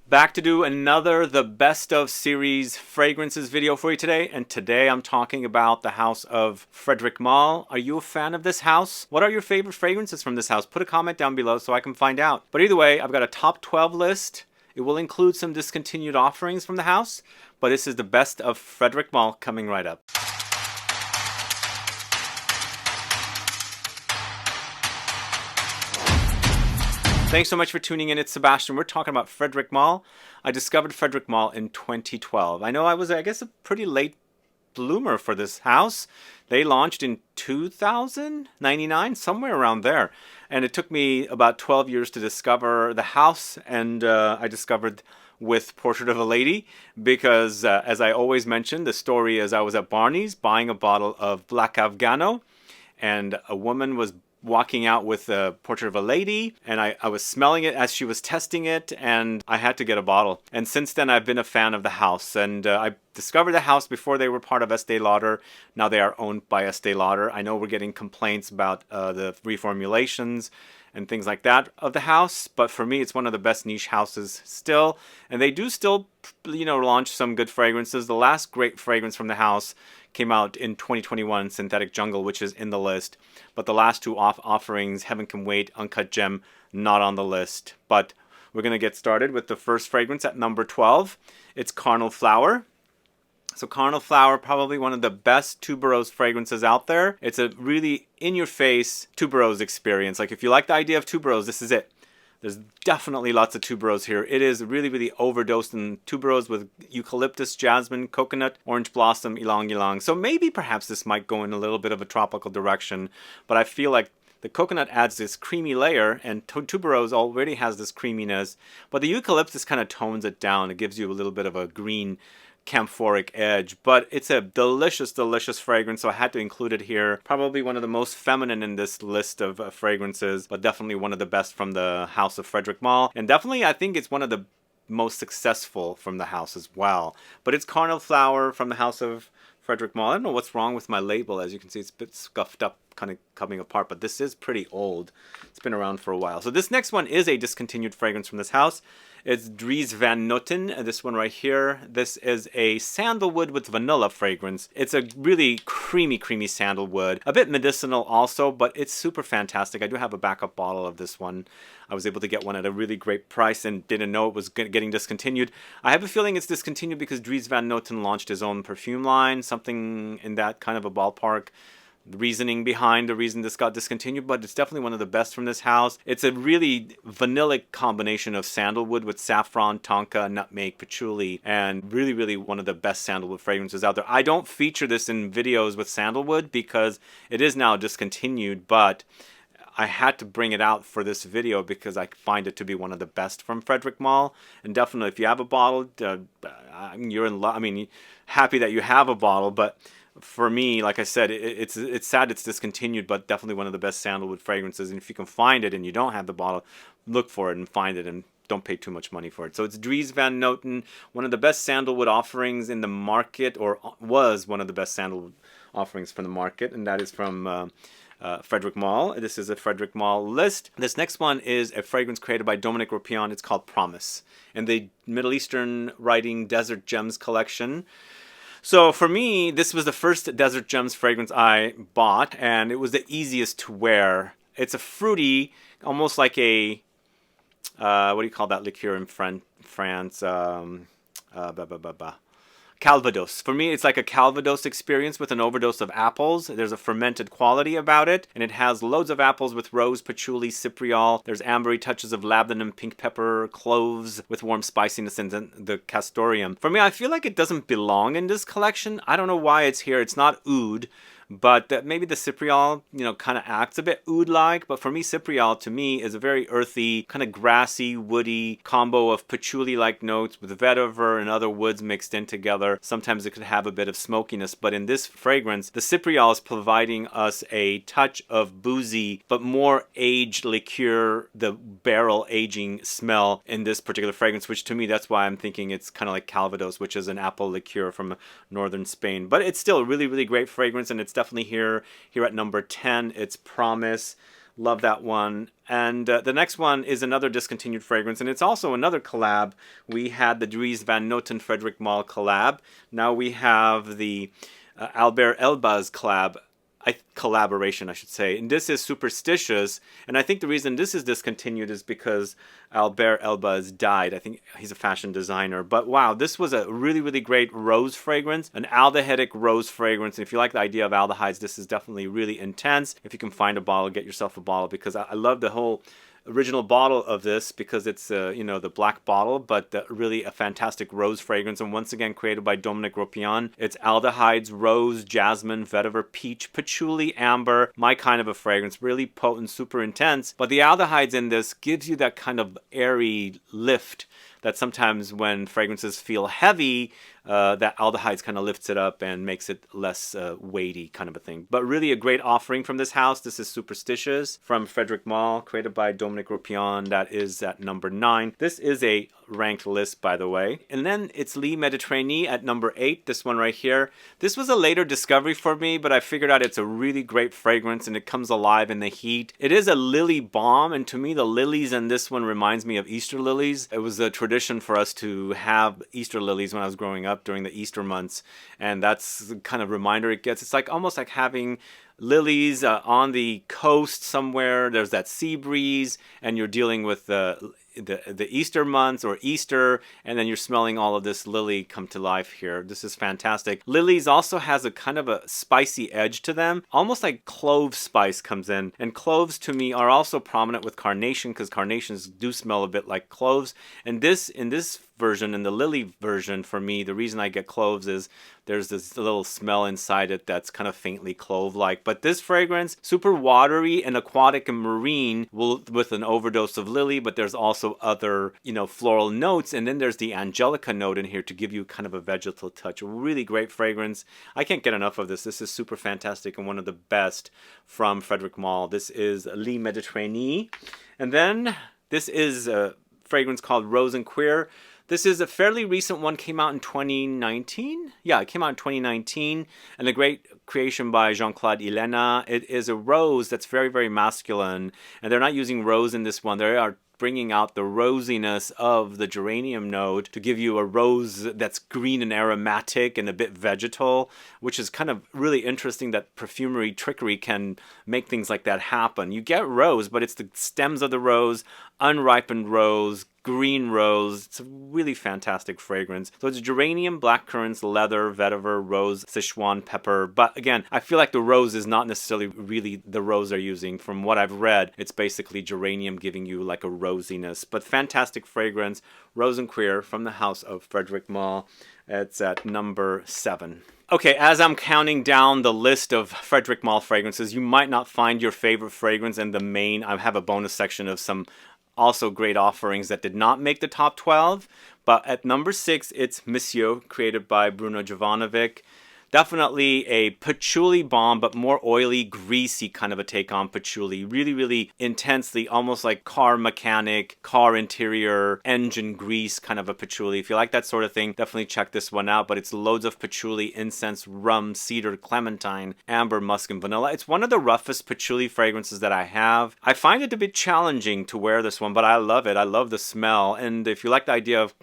Back to do another The Best of Series fragrances video for you today. And today I'm talking about the house of Frederic Malle. Are you a fan of this house? What are your favorite fragrances from this house? Put a comment down below so I can find out. But either way, I've got a top 12 list. It will include some discontinued offerings from the house. But this is the best of Frederic Malle coming right up. Thanks so much for tuning in. It's Sebastian. We're talking about Frederic Malle. I discovered Frederic Malle in 2012. I know I was, I guess, a pretty late bloomer for this house. They launched in 2099, somewhere around there. And it took me about 12 years to discover the house. And I discovered with Portrait of a Lady because, as I always mention, the story is I was at Barney's buying a bottle of Black Afghano. And a woman was walking out with a Portrait of a Lady, and I was smelling it as she was testing it, and I had to get a bottle. And since then I've been a fan of the house, and I discovered the house before they were part of Estee Lauder. Now they are owned by Estee Lauder. I know we're getting complaints about the reformulations and things like that of the house, but for me it's one of the best niche houses still, and they do still, you know, launch some good fragrances. The last great fragrance from the house came out in 2021, Synthetic Jungle, which is in the list, but the last two offerings, Heaven Can Wait, Uncut Gem, not on the list. But we're going to get started with the first fragrance at number 12. It's Carnal Flower. So Carnal Flower, probably one of the best tuberose fragrances out there. It's a really in-your-face tuberose experience. Like if you like the idea of tuberose, this is it. There's definitely lots of tuberose here. It is really, really overdosed in tuberose with eucalyptus, jasmine, coconut, orange blossom, ylang ylang. So maybe perhaps this might go in a little bit of a tropical direction, but I feel like the coconut adds this creamy layer, and tuberose already has this creaminess, but the eucalyptus kind of tones it down. It gives you a little bit of a green camphoric edge, but it's a delicious, delicious fragrance, so I had to include it here. Probably one of the most feminine in this list of fragrances, but definitely one of the best from the house of Frederic Malle, and definitely I think it's one of the most successful from the house as well. But it's Carnal Flower from the house of Frederic Malle. I don't know what's wrong with my label. As you can see, it's a bit scuffed up, kind of coming apart, but this is pretty old. It's been around for a while. So this next one is a discontinued fragrance from this house. It's DRIES Van Noten, this one right here. This is a sandalwood with vanilla fragrance. It's a really creamy, creamy sandalwood. A bit medicinal also, but it's super fantastic. I do have a backup bottle of this one. I was able to get one at a really great price and didn't know it was getting discontinued. I have a feeling it's discontinued because DRIES Van Noten launched his own perfume line, something in that kind of a ballpark. The reasoning behind the reason this got discontinued, but it's definitely one of the best from this house. It's a really vanillic combination of sandalwood with saffron, tonka, nutmeg, patchouli, and really, really one of the best sandalwood fragrances out there. I don't feature this in videos with sandalwood because it is now discontinued, but I had to bring it out for this video because I find it to be one of the best from Frederic Malle. And definitely, if you have a bottle, you're in love. I mean, happy that you have a bottle, but for me, like I said, it's sad it's discontinued, but definitely one of the best sandalwood fragrances. And if you can find it and you don't have the bottle, look for it and find it and don't pay too much money for it. So it's DRIES Van Noten, one of the best sandalwood offerings in the market, or was one of the best sandalwood offerings from the market, and that is from Frederic Malle. This is a Frederic Malle list. This next one is a fragrance created by Dominique Ropion. It's called Promise, and the Middle Eastern Writing Desert Gems collection. So for me, this was the first Desert Gems fragrance I bought, and it was the easiest to wear. It's a fruity, almost like a, what do you call that liqueur in France? Calvados. For me, it's like a Calvados experience with an overdose of apples. There's a fermented quality about it, and it has loads of apples with rose, patchouli, Cypriol. There's ambery touches of labdanum, pink pepper, cloves with warm spiciness, and then the castoreum. For me, I feel like it doesn't belong in this collection. I don't know why it's here. It's not oud, but maybe the Cypriol, you know, kind of acts a bit oud-like. But for me, Cypriol, to me, is a very earthy, kind of grassy, woody combo of patchouli-like notes with vetiver and other woods mixed in together. Sometimes it could have a bit of smokiness, but in this fragrance, the Cypriol is providing us a touch of boozy, but more aged liqueur, the barrel aging smell in this particular fragrance, which to me, that's why I'm thinking it's kind of like Calvados, which is an apple liqueur from northern Spain. But it's still a really, really great fragrance, and it's definitely here at number 10. It's Promise. Love that one. And the next one is another discontinued fragrance, and it's also another collab. We had the DRIES Van Noten Frederic Malle collab. Now we have the Albert Elbaz collaboration, I should say. And this is Superstitious. And I think the reason this is discontinued is because Albert Elbaz died. I think he's a fashion designer. But wow, this was a really, really great rose fragrance, an aldehydic rose fragrance. And if you like the idea of aldehydes, this is definitely really intense. If you can find a bottle, get yourself a bottle, because I love the whole original bottle of this, because it's you know, the black bottle, but really a fantastic rose fragrance. And once again, created by Dominique Ropion. It's aldehydes, rose, jasmine, vetiver, peach, patchouli, amber, my kind of a fragrance. Really potent, super intense, but the aldehydes in this gives you that kind of airy lift that sometimes when fragrances feel heavy, that aldehydes kind of lifts it up and makes it less weighty, kind of a thing. But really a great offering from this house. This is Superstitious from Frederic Malle, created by Dominique Ropion. That is at number 9. This is a ranked list, by the way. And then it's Lee Mediterranee at number 8, this one right here. This was a later discovery for me, but I figured out it's a really great fragrance and it comes alive in the heat. It is a lily balm, and to me the lilies in this one reminds me of Easter lilies. It was a tradition for us to have Easter lilies when I was growing up during the Easter months, and that's the kind of reminder it gets. It's like almost like having lilies on the coast somewhere. There's that sea breeze, and you're dealing with the Easter months or Easter, and then you're smelling all of this lily come to life here. This is fantastic. Lilies also has a kind of a spicy edge to them, almost like clove spice comes in. And cloves to me are also prominent with carnation, because carnations do smell a bit like cloves. And this, in this version, in the lily version, for me, the reason I get cloves is there's this little smell inside it that's kind of faintly clove-like. But this fragrance, super watery and aquatic and marine, with an overdose of lily, but there's also other, you know, floral notes. And then there's the Angelica note in here to give you kind of a vegetal touch. A really great fragrance. I can't get enough of this. This is super fantastic and one of the best from Frederic Malle. This is Lee Mediterranee. And then this is a fragrance called Rose and CUIR. This is a fairly recent one, came out in 2019. Yeah, it came out in 2019, and a great creation by Jean-Claude Helena. It is a rose that's very, very masculine, and they're not using rose in this one. They are bringing out the rosiness of the geranium note to give you a rose that's green and aromatic and a bit vegetal, which is kind of really interesting that perfumery trickery can make things like that happen. You get rose, but it's the stems of the rose, unripened rose, green rose. It's a really fantastic fragrance. So it's geranium, black currants, leather, vetiver, rose, Sichuan pepper. But again, I feel like the rose is not necessarily really the rose they're using. From what I've read, it's basically geranium giving you like a rosiness. But fantastic fragrance, Rose and CUIR from the house of Frederic Malle. It's at number 7. Okay, as I'm counting down the list of Frederic Malle fragrances, you might not find your favorite fragrance in the main. I have a bonus section of some also great offerings that did not make the top 12. But at number 6, it's Monsieur, created by Bruno Jovanovic. Definitely a patchouli bomb, but more oily, greasy kind of a take on patchouli. Really, really intensely, almost like car mechanic, car interior, engine grease kind of a patchouli. If you like that sort of thing, definitely check this one out. But it's loads of patchouli, incense, rum, cedar, clementine, amber, musk, and vanilla. It's one of the roughest patchouli fragrances that I have. I find it a bit challenging to wear this one, but I love it. I love the smell. And if you like the idea of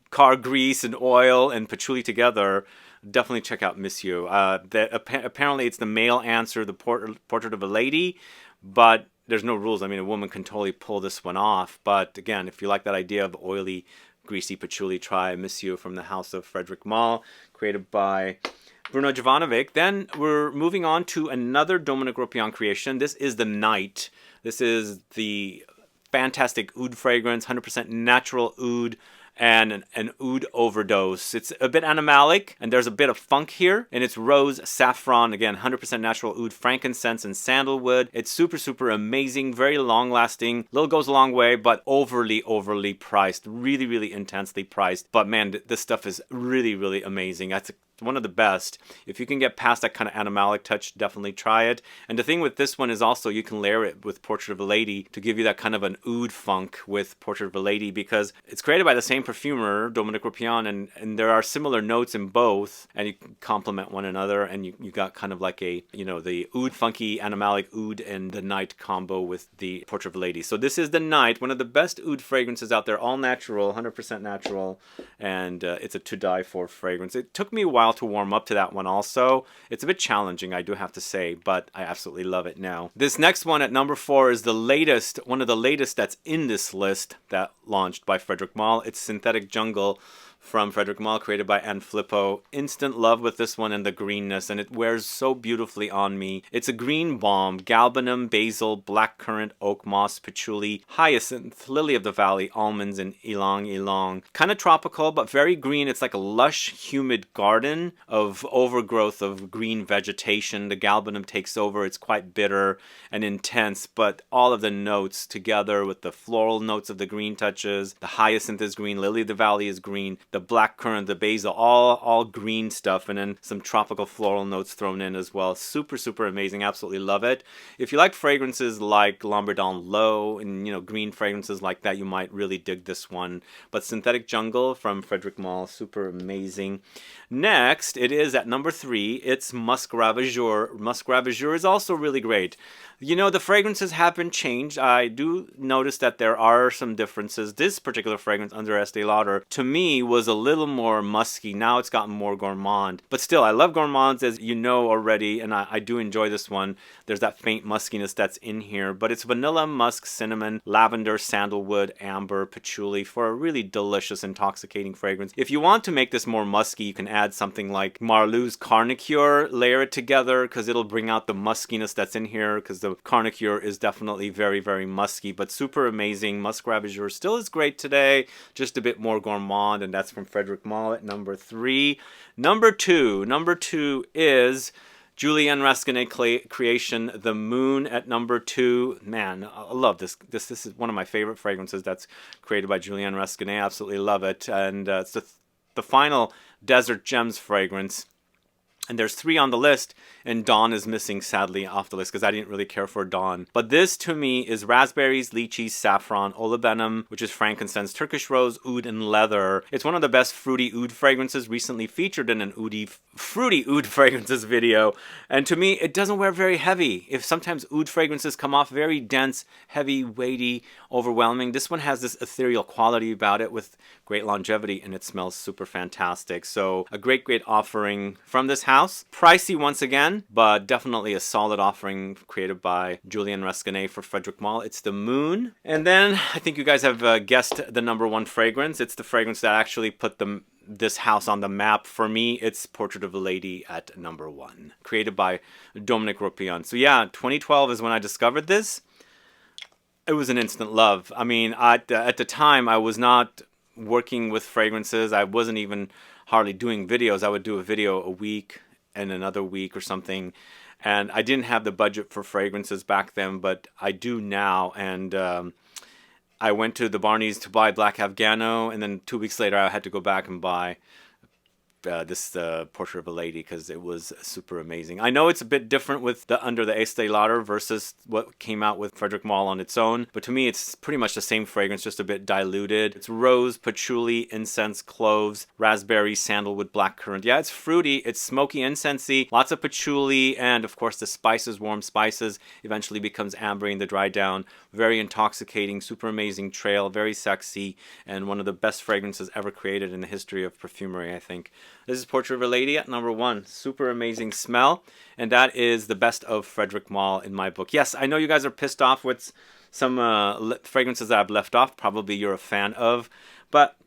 car grease and oil and patchouli together, definitely check out Monsieur. Apparently it's the male answer, the portrait of a lady, but there's no rules. I mean, a woman can totally pull this one off. But again, if you like that idea of oily, greasy patchouli, try Monsieur from the house of Frederic Malle, created by Bruno Jovanovic. Then we're moving on to another Dominique Ropion creation. This is the Night. This is the fantastic oud fragrance, 100% natural oud, and an oud overdose. It's a bit animalic, and there's a bit of funk here, and it's rose, saffron, again, 100% natural oud, frankincense, and sandalwood. It's super, super amazing, very long-lasting. Little goes a long way, but overly priced. Really, really intensely priced. But man, this stuff is really, really amazing. That's one of the best. If you can get past that kind of animalic touch, definitely try it. And the thing with this one is also you can layer it with Portrait of a Lady to give you that kind of an oud funk with Portrait of a Lady, because it's created by the same perfumer, Dominique Ropion, and there are similar notes in both, and you can complement one another, and you got kind of like a, you know, the oud funky animalic oud and the night combo with the Portrait of a Lady. So this is the night, one of the best oud fragrances out there, all natural, 100% natural, and it's a to die for fragrance. It took me a while to warm up to that one also. It's a bit challenging, I do have to say, but I absolutely love it now. This next one at number 4 is the latest, one of the latest that's in this list that launched by Frederic Malle. It's Synthetic Jungle from Frederic Malle, created by Anne Flippo. Instant love with this one and the greenness, and it wears so beautifully on me. It's a green balm, galbanum, basil, blackcurrant, oak moss, patchouli, hyacinth, lily of the valley, almonds, and ylang ylang. Kind of tropical, but very green. It's like a lush, humid garden of overgrowth of green vegetation. The galbanum takes over. It's quite bitter and intense, but all of the notes together with the floral notes of the green touches. The hyacinth is green, lily of the valley is green, the blackcurrant, the basil, all green stuff, and then some tropical floral notes thrown in as well. Super, super amazing. Absolutely love it. If you like fragrances like Lamberdon Low and, you know, green fragrances like that, you might really dig this one. But Synthetic Jungle from Frederic Malle, super amazing. Next, it is at number 3. It's Musk Ravageur. Musk Ravageur is also really great. You know, the fragrances have been changed. I do notice that there are some differences. This particular fragrance under Estee Lauder, to me, was a little more musky. Now it's gotten more gourmand. But still, I love gourmands, as you know already, and I do enjoy this one. There's that faint muskiness that's in here. But it's vanilla, musk, cinnamon, lavender, sandalwood, amber, patchouli for a really delicious, intoxicating fragrance. If you want to make this more musky, you can add something like Marlou's CUIR, layer it together, because it'll bring out the muskiness that's in here, because the CUIR is definitely very, very musky, but super amazing. Musk Ravageur still is great today, just a bit more gourmand, and that's from Frederic Malle at number 3. Number 2 is Julienne Rasconet creation, The Moon at number 2. Man, I love this. This is one of my favorite fragrances that's created by Julienne Rasconet. Absolutely love it, and it's the final Desert Gems fragrance. And there's 3 on the list, and Dawn is missing, sadly, off the list because I didn't really care for Dawn. But this, to me, is raspberries, lychees, saffron, olibanum, which is frankincense, Turkish rose, oud, and leather. It's one of the best fruity oud fragrances, recently featured in an fruity oud fragrances video. And to me, it doesn't wear very heavy. If sometimes oud fragrances come off very dense, heavy, weighty, overwhelming, this one has this ethereal quality about it with great longevity, and it smells super fantastic. So a great, great offering from this house. Pricey once again, but definitely a solid offering created by Julienne Rasconet for Frederic Malle. It's The Moon. And then I think you guys have guessed the number 1 fragrance. It's the fragrance that actually put this house on the map. For me, it's Portrait of a Lady at number 1, created by Dominique Ropion. So yeah, 2012 is when I discovered this. It was an instant love. I mean, at the time, I was not working with fragrances. I wasn't even hardly doing videos. I would do a video a week and another week or something, and I didn't have the budget for fragrances back then, but I do now. And I went to the Barney's to buy Black Afghano, and then 2 weeks later I had to go back and buy this Portrait of a Lady because it was super amazing. I know it's a bit different with the under the Estee Lauder versus what came out with Frederic Malle on its own, but to me it's pretty much the same fragrance, just a bit diluted. It's rose, patchouli, incense, cloves, raspberry, sandalwood, blackcurrant. Yeah, it's fruity, it's smoky, incensey, lots of patchouli, and of course the spices, warm spices, eventually becomes ambery in the dry down. Very intoxicating, super amazing trail, very sexy, and one of the best fragrances ever created in the history of perfumery, I think. This is Portrait of a Lady at number 1. Super amazing smell. And that is the best of Frederic Malle in my book. Yes, I know you guys are pissed off with some fragrances that I've left off. Probably you're a fan of. But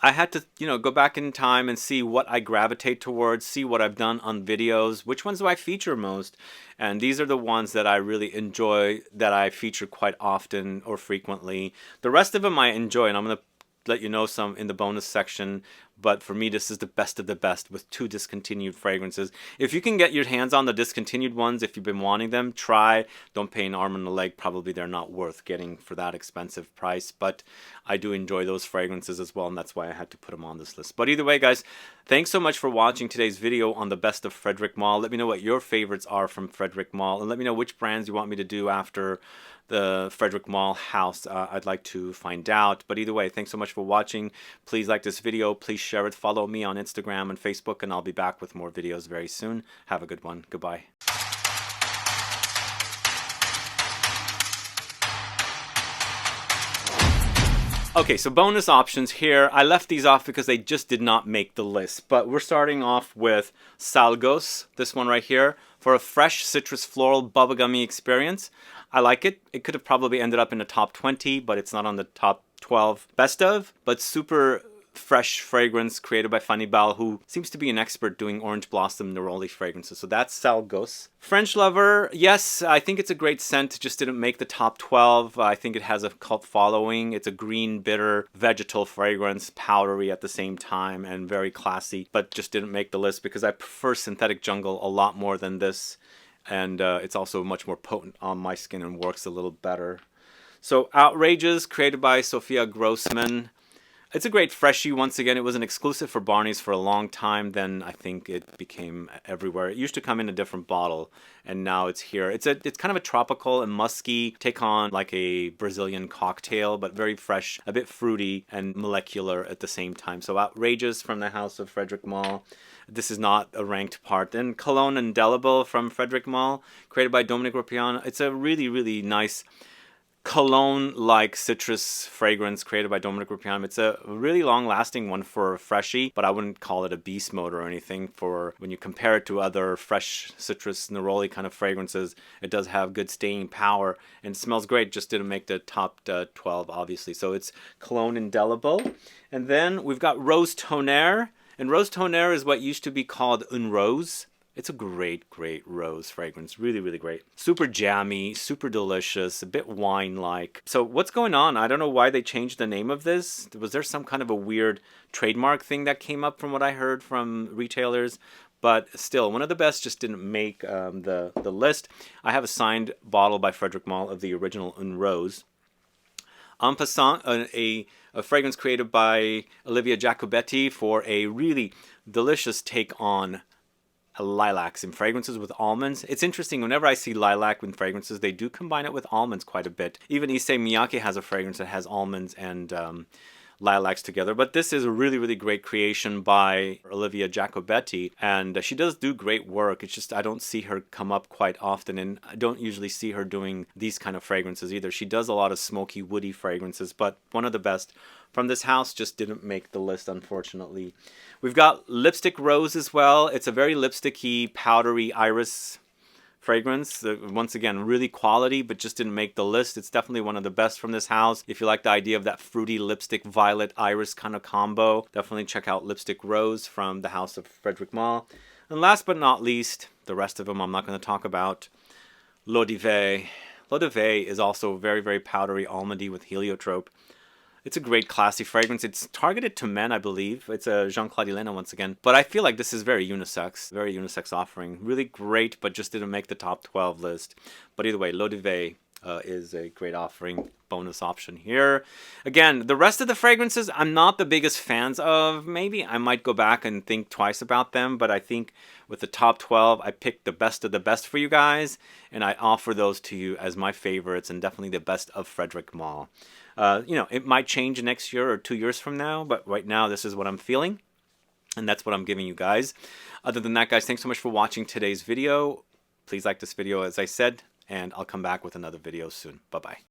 I had to, go back in time and see what I gravitate towards, see what I've done on videos, which ones do I feature most. And these are the ones that I really enjoy, that I feature quite often or frequently. The rest of them I enjoy, and I'm going to let you know some in the bonus section. But for me, this is the best of the best with 2 discontinued fragrances. If you can get your hands on the discontinued ones, if you've been wanting them, try. Don't pay an arm and a leg. Probably they're not worth getting for that expensive price. But I do enjoy those fragrances as well, and that's why I had to put them on this list. But either way, guys, thanks so much for watching today's video on the best of Frederic Malle. Let me know what your favorites are from Frederic Malle, and let me know which brands you want me to do after the Frederic Malle house. I'd like to find out. But either way, thanks so much for watching. Please like this video. Please share it. Follow me on Instagram and Facebook, and I'll be back with more videos very soon. Have a good one. Goodbye. Okay, so bonus options here. I left these off because they just did not make the list. But we're starting off with Salgos, this one right here, for a fresh citrus floral bubblegummy experience. I like it. It could have probably ended up in the top 20, but it's not on the top 12 best of. But super fresh fragrance created by Fanny Bal, who seems to be an expert doing orange blossom neroli fragrances. So that's Salgos. French Lover, yes, I think it's a great scent. Just didn't make the top 12. I think it has a cult following. It's a green, bitter, vegetal fragrance, powdery at the same time, and very classy, but just didn't make the list because I prefer Synthetic Jungle a lot more than this. And it's also much more potent on my skin and works a little better. So Outrageous, created by Sophia Grossman. It's a great freshie. Once again, it was an exclusive for Barney's for a long time. Then I think it became everywhere. It used to come in a different bottle, and now it's here. It's kind of a tropical and musky take on like a Brazilian cocktail, but very fresh, a bit fruity and molecular at the same time. So Outrageous from the house of Frederic Malle. This is not a ranked part. Then Cologne Indelible from Frederic Malle, created by Dominique Ropian. It's a really, really nice cologne-like citrus fragrance created by Dominique Ropian. It's a really long-lasting one for a freshie, but I wouldn't call it a beast mode or anything. For when you compare it to other fresh citrus neroli kind of fragrances, it does have good staying power and it smells great. Just didn't make the top 12, obviously. So it's Cologne Indelible. And then we've got Rose Tonnerre. And Rose Tonnerre is what used to be called UNE ROSE. It's a great, great rose fragrance. Really, really great. Super jammy, super delicious, a bit wine-like. So what's going on? I don't know why they changed the name of this. Was there some kind of a weird trademark thing that came up from what I heard from retailers? But still, one of the best, just didn't make the list. I have a signed bottle by Frederic Malle of the original UNE ROSE. En passant, a fragrance created by Olivia Jacobetti for a really delicious take on lilacs in fragrances with almonds. It's interesting, whenever I see lilac in fragrances, they do combine it with almonds quite a bit. Even Issey Miyake has a fragrance that has almonds and lilacs together. But this is a really, really great creation by Olivia Jacobetti, and she does do great work. It's just I don't see her come up quite often, and I don't usually see her doing these kind of fragrances either. She does a lot of smoky, woody fragrances, but one of the best from this house just didn't make the list, unfortunately. We've got Lipstick Rose as well. It's a very lipsticky, powdery iris fragrance. Once again, really quality, but just didn't make the list. It's definitely one of the best from this house. If you like the idea of that fruity lipstick, violet, iris kind of combo, definitely check out Lipstick Rose from the house of Frederic Malle. And last but not least, the rest of them I'm not going to talk about, L'Eau d'Ivy. L'Eau d'Ivy is also very, very powdery, almondy with heliotrope. It's a great classy fragrance. It's targeted to men, I believe. It's a Jean-Claude Helena once again. But I feel like this is very unisex offering. Really great, but just didn't make the top 12 list. But either way, L'Eau d'Ivy is a great offering. Bonus option here. Again, the rest of the fragrances, I'm not the biggest fans of. Maybe I might go back and think twice about them. But I think with the top 12, I picked the best of the best for you guys. And I offer those to you as my favorites and definitely the best of Frederic Malle. You know, it might change next year or 2 years from now, but right now this is what I'm feeling, and that's what I'm giving you guys. Other than that, guys, thanks so much for watching today's video. Please like this video, as I said, and I'll come back with another video soon. Bye-bye.